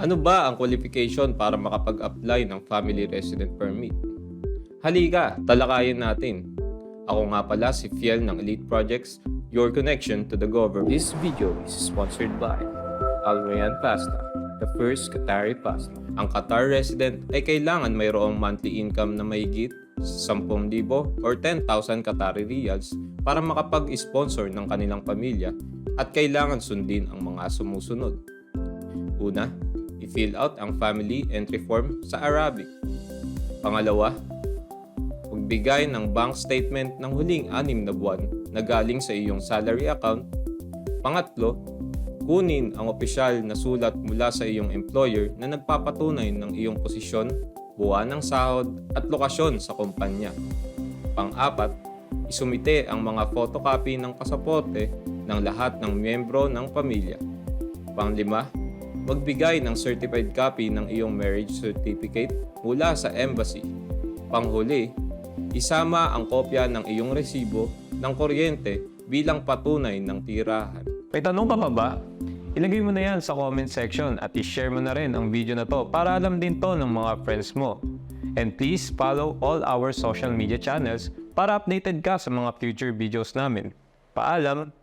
Ano ba ang qualification para makapag-apply ng Family Resident Permit? Halika, talakayin natin. Ako nga pala si Fiel ng Elite Projects, your connection to the government. This video is sponsored by Almayan Pasta, the first Qatari pasta. Ang Qatar resident ay kailangan mayroong monthly income na mahigit 10,000 or 10,000 Qatari riyals para makapag-sponsor ng kanilang pamilya at kailangan sundin ang mga sumusunod. Una, i-fill out ang family entry form sa Arabic. Pangalawa, magbigay ng bank statement ng huling 6 na buwan na galing sa iyong salary account. Pangatlo, kunin ang opisyal na sulat mula sa iyong employer na nagpapatunay ng iyong posisyon, buwan ng sahod at lokasyon sa kumpanya. Pang-apat, isumite ang mga photocopy ng pasaporte ng lahat ng miyembro ng pamilya. Pang-lima, magbigay ng certified copy ng iyong marriage certificate mula sa embassy. Panghuli, isama ang kopya ng iyong resibo ng kuryente bilang patunay ng tirahan. May tanong ka pa ba? Ilagay mo na yan sa comment section at i-share mo na rin ang video na to para alam din to ng mga friends mo. And please follow all our social media channels para updated ka sa mga future videos namin. Paalam!